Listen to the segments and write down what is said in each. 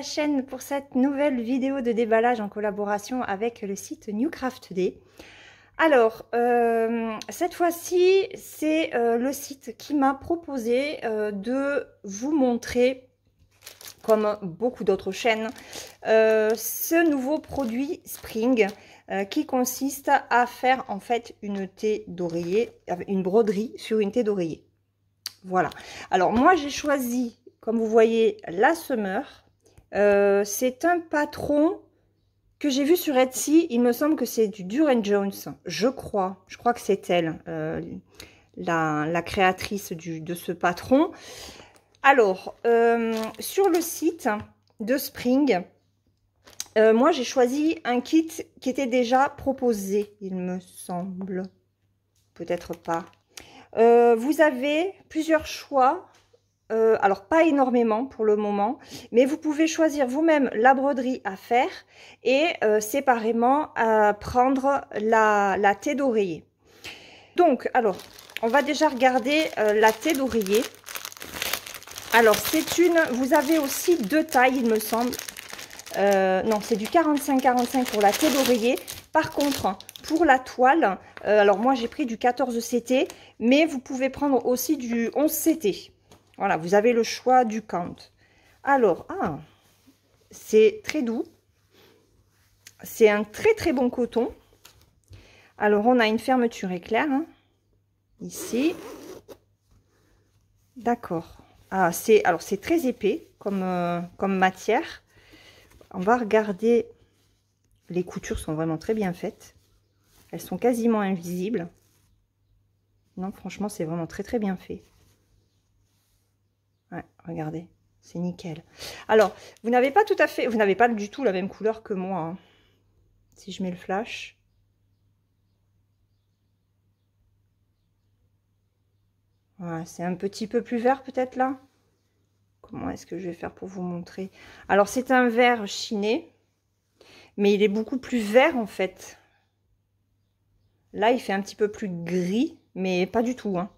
la chaîne pour cette nouvelle vidéo de déballage en collaboration avec le site New Craft Day. Alors, cette fois-ci, c'est le site qui m'a proposé de vous montrer, comme beaucoup d'autres chaînes, ce nouveau produit Spring qui consiste à faire en fait une thé d'oreiller, une broderie sur une thé d'oreiller. Voilà. Alors moi j'ai choisi, comme vous voyez, la Summer. C'est un patron que j'ai vu sur Etsy. Il me semble que c'est du Durand Jones. Je crois que c'est elle, la créatrice de ce patron. Alors, sur le site de Spring, moi j'ai choisi un kit qui était déjà proposé, il me semble. Peut-être pas. Vous avez plusieurs choix. Alors pas énormément pour le moment, mais vous pouvez choisir vous-même la broderie à faire et séparément prendre la thé d'oreiller. Donc alors on va déjà regarder la thé d'oreiller. Alors vous avez aussi deux tailles il me semble. Non, c'est du 45-45 pour la thé d'oreiller. Par contre, pour la toile, alors moi j'ai pris du 14 CT, mais vous pouvez prendre aussi du 11 CT. Voilà, vous avez le choix du count. Alors, c'est très doux. C'est un très très bon coton. Alors, on a une fermeture éclair, hein, ici. D'accord. Alors, c'est très épais comme matière. On va regarder. Les coutures sont vraiment très bien faites. Elles sont quasiment invisibles. Non, franchement, c'est vraiment très très bien fait. Ouais, regardez, c'est nickel. Alors, vous n'avez pas du tout la même couleur que moi. Hein. Si je mets le flash. Ouais, c'est un petit peu plus vert peut-être là. Comment est-ce que je vais faire pour vous montrer? Alors, c'est un vert chiné, mais il est beaucoup plus vert en fait. Là, il fait un petit peu plus gris, mais pas du tout. Hein.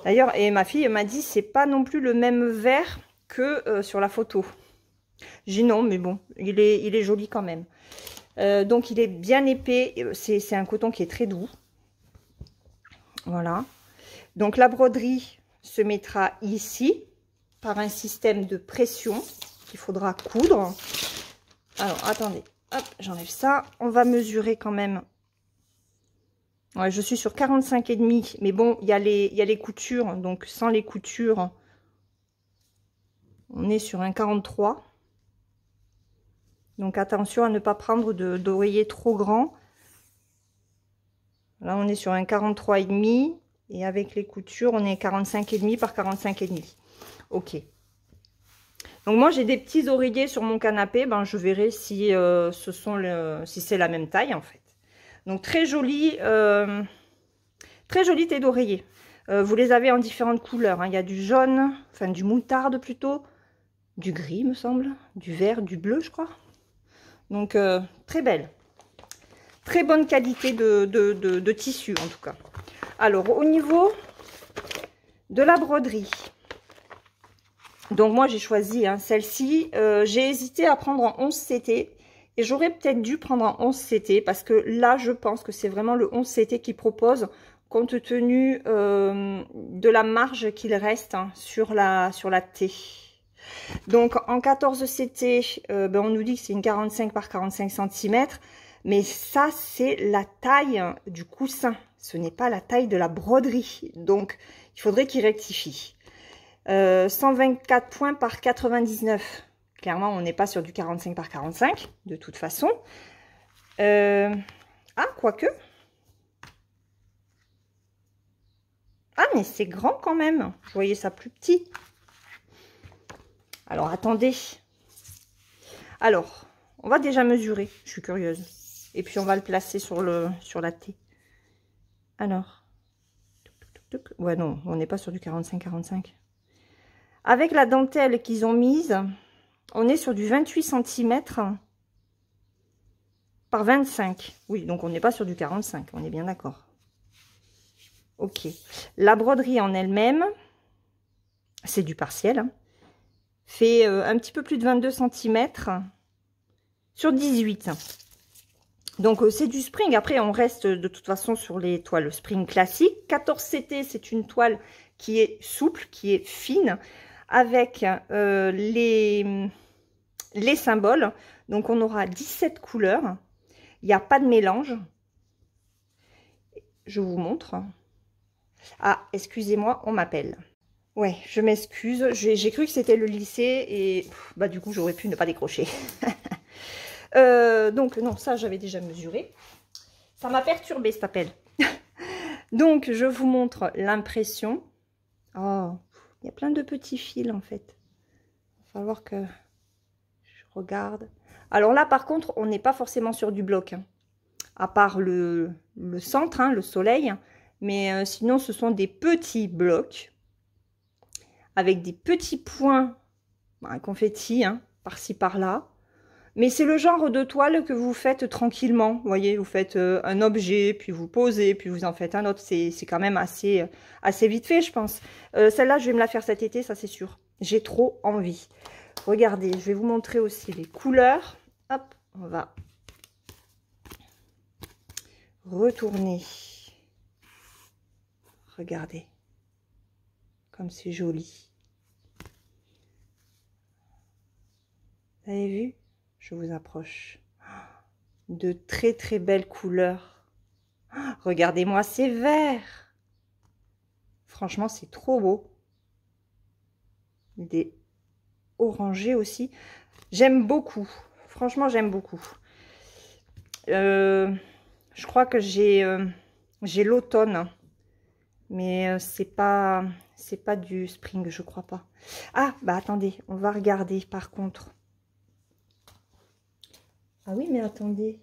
D'ailleurs, et ma fille m'a dit, c'est pas non plus le même vert que sur la photo. J'ai dit non, mais bon, il est joli quand même. Donc, il est bien épais. C'est un coton qui est très doux. Voilà. Donc, la broderie se mettra ici par un système de pression qu'il faudra coudre. Alors, attendez. Hop, j'enlève ça. On va mesurer quand même. Ouais, je suis sur 45,5, mais bon, il y a les coutures, donc sans les coutures, on est sur un 43. Donc attention à ne pas prendre d'oreiller trop grand. Là, on est sur un 43,5 et avec les coutures, on est 45,5 par 45,5. Ok. Donc moi, j'ai des petits oreillers sur mon canapé. Ben, je verrai si si c'est la même taille en fait. Donc très joli. Très jolie thé d'oreiller. Vous les avez en différentes couleurs. Hein. Il y a du jaune, enfin du moutarde plutôt, du gris me semble, du vert, du bleu je crois. Donc très belle. Très bonne qualité de tissu en tout cas. Alors au niveau de la broderie. Donc moi j'ai choisi hein, celle-ci. J'ai hésité à prendre en 11 CT. Et j'aurais peut-être dû prendre en 11 CT. Parce que là je pense que c'est vraiment le 11 CT qui propose. Compte tenu de la marge qu'il reste hein, sur la thé. Donc en 14 CT, ben on nous dit que c'est une 45 par 45 cm. Mais ça, c'est la taille du coussin. Ce n'est pas la taille de la broderie. Donc, il faudrait qu'il rectifie. 124 points par 99. Clairement, on n'est pas sur du 45 par 45, de toute façon. Quoique. Ah, mais c'est grand quand même. Je voyais ça plus petit. Alors, attendez. Alors, on va déjà mesurer. Je suis curieuse. Et puis, on va le placer sur la thé. Alors. Ouais, non, on n'est pas sur du 45-45. Avec la dentelle qu'ils ont mise, on est sur du 28 cm par 25. Oui, donc on n'est pas sur du 45. On est bien d'accord. Ok. La broderie en elle-même, c'est du partiel, hein, fait un petit peu plus de 22 cm sur 18. Donc c'est du spring. Après on reste de toute façon sur les toiles spring classiques. 14 CT, c'est une toile qui est souple, qui est fine, avec les symboles. Donc on aura 17 couleurs. Il n'y a pas de mélange. Je vous montre. Ah, excusez-moi, on m'appelle. Ouais, je m'excuse. J'ai cru que c'était le lycée et bah du coup j'aurais pu ne pas décrocher. Donc non, ça j'avais déjà mesuré. Ça m'a perturbé cet appel. Donc je vous montre l'impression. Oh, il y a plein de petits fils en fait. Il va falloir que je regarde. Alors là par contre, on n'est pas forcément sur du bloc. Hein. À part le centre, hein, le soleil. Mais sinon, ce sont des petits blocs avec des petits points confetti, hein, par-ci, par-là. Mais c'est le genre de toile que vous faites tranquillement. Vous voyez, vous faites un objet, puis vous posez, puis vous en faites un autre. C'est quand même assez vite fait, je pense. Celle-là, je vais me la faire cet été, ça c'est sûr. J'ai trop envie. Regardez, je vais vous montrer aussi les couleurs. Hop, on va retourner. Regardez, comme c'est joli. Vous avez vu? Je vous approche. De très très belles couleurs. Regardez-moi ces verts. Franchement, c'est trop beau. Des orangés aussi. J'aime beaucoup. Franchement, j'aime beaucoup. Je crois que j'ai l'automne. Mais c'est pas du spring, je crois pas. Ah, bah attendez, on va regarder par contre. Ah oui, mais attendez.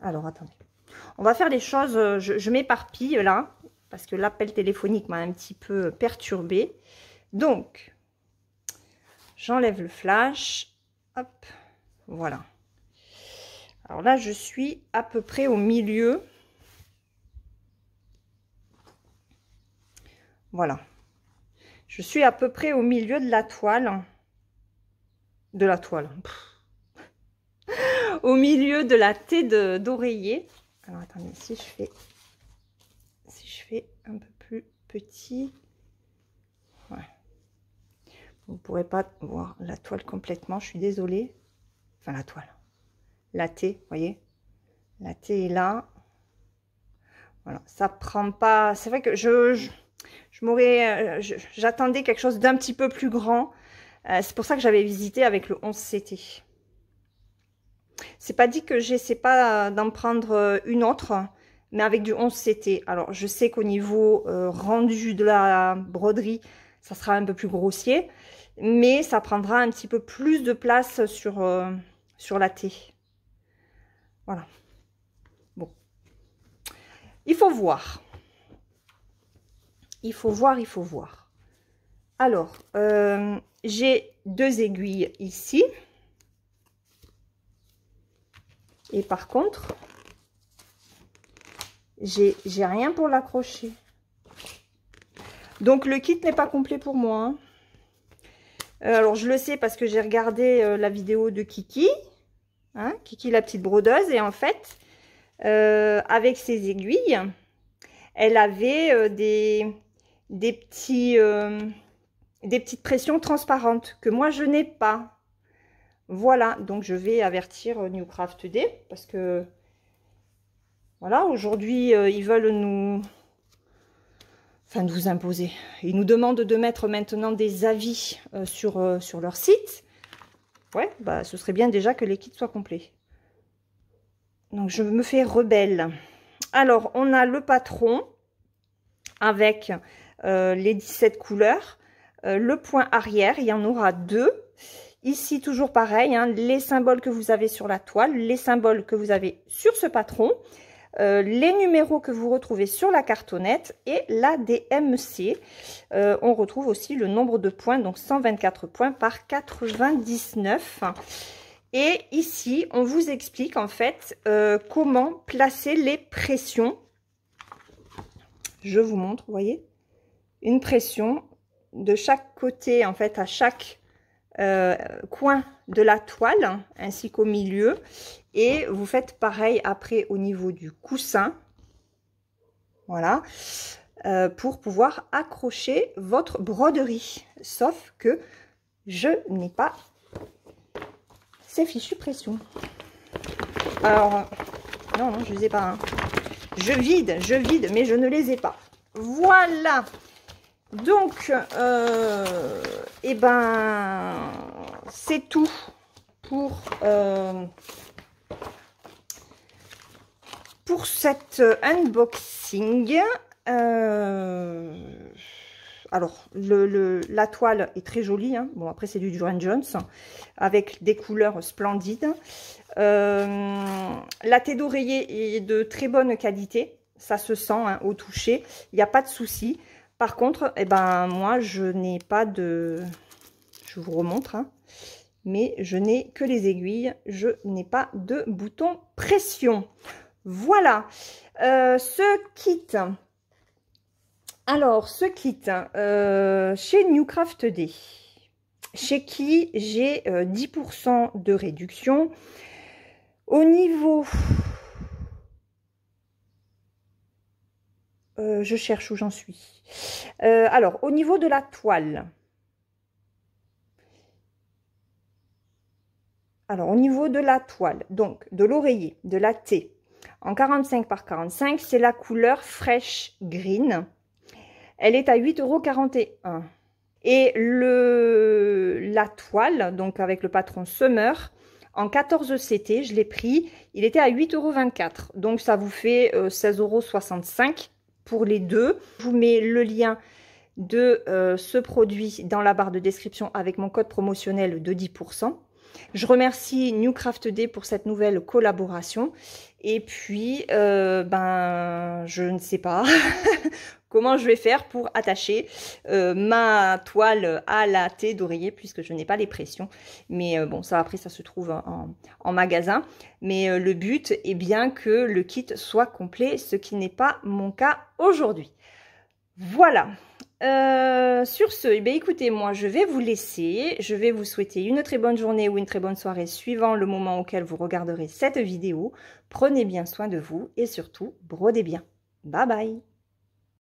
Alors, attendez. On va faire des choses, je m'éparpille là, parce que l'appel téléphonique m'a un petit peu perturbée. Donc, j'enlève le flash. Hop, voilà. Alors là, je suis à peu près au milieu. Voilà. Je suis à peu près au milieu de la toile. Au milieu de la thé d'oreiller. Alors attendez, si je fais un peu plus petit. Ouais. Vous ne pourrez pas voir la toile complètement, je suis désolée. Enfin la toile. La thé, vous voyez. La thé est là. Voilà, ça prend pas. C'est vrai que j'attendais quelque chose d'un petit peu plus grand. C'est pour ça que j'avais visité avec le 11 CT. C'est pas dit que j'essaie pas d'en prendre une autre, mais avec du 11 CT. Alors, je sais qu'au niveau rendu de la broderie, ça sera un peu plus grossier, mais ça prendra un petit peu plus de place sur la thé. Voilà. Bon. Il faut voir. Il faut voir, il faut voir. Alors, j'ai 2 aiguilles ici. Et par contre, j'ai rien pour l'accrocher. Donc, le kit n'est pas complet pour moi. Hein. Alors, je le sais parce que j'ai regardé la vidéo de Kiki. Hein, Kiki, la petite brodeuse. Et en fait, avec ses aiguilles, elle avait des petites pressions transparentes que moi, je n'ai pas. Voilà, donc je vais avertir New Craft Day parce que voilà, aujourd'hui ils veulent nous imposer. Ils nous demandent de mettre maintenant des avis sur leur site. Ouais, bah ce serait bien déjà que les kits soient complets. Donc je me fais rebelle. Alors on a le patron avec les 17 couleurs, le point arrière, il y en aura 2. Ici, toujours pareil, hein, les symboles que vous avez sur la toile, les symboles que vous avez sur ce patron, les numéros que vous retrouvez sur la cartonnette et la DMC. On retrouve aussi le nombre de points, donc 124 points par 99. Et ici, on vous explique en fait comment placer les pressions. Je vous montre, vous voyez, une pression de chaque côté, en fait, à chaque coins de la toile ainsi qu'au milieu. Et vous faites pareil après au niveau du coussin. Voilà. Pour pouvoir accrocher votre broderie. Sauf que je n'ai pas ces fichues pression. Alors, non, je ne les ai pas. Hein. Je vide, mais je ne les ai pas. Voilà. Donc, et ben, c'est tout pour cet unboxing. Alors, la toile est très jolie. Hein. Bon, après, c'est du Joan Jones avec des couleurs splendides. La thé d'oreiller est de très bonne qualité. Ça se sent hein, au toucher. Il n'y a pas de souci. Par contre, eh ben, moi, je n'ai pas de... Je vous remontre. Hein. Mais je n'ai que les aiguilles. Je n'ai pas de bouton pression. Voilà. Ce kit... Alors, ce kit, chez Newcraft D, chez qui j'ai 10% de réduction. Au niveau... je cherche où j'en suis. Alors, au niveau de la toile. Alors, au niveau de la toile, donc de l'oreiller, de la thé, en 45 par 45, c'est la couleur Fresh Green. Elle est à 8,41 €. Et la toile, donc avec le patron Summer, en 14 CT, je l'ai pris, il était à 8,24 €. Donc ça vous fait 16,65 € pour les deux. Je vous mets le lien de ce produit dans la barre de description avec mon code promotionnel de 10%. Je remercie Newcraft D pour cette nouvelle collaboration. Et puis, ben, je ne sais pas comment je vais faire pour attacher ma toile à la thé d'oreiller puisque je n'ai pas les pressions. Mais bon, ça après, ça se trouve en magasin. Mais le but est bien que le kit soit complet, ce qui n'est pas mon cas aujourd'hui. Voilà. Sur ce, eh bien, écoutez, moi je vais vous laisser. Je vais vous souhaiter une très bonne journée ou une très bonne soirée suivant le moment auquel vous regarderez cette vidéo. Prenez bien soin de vous et surtout, brodez bien. Bye bye.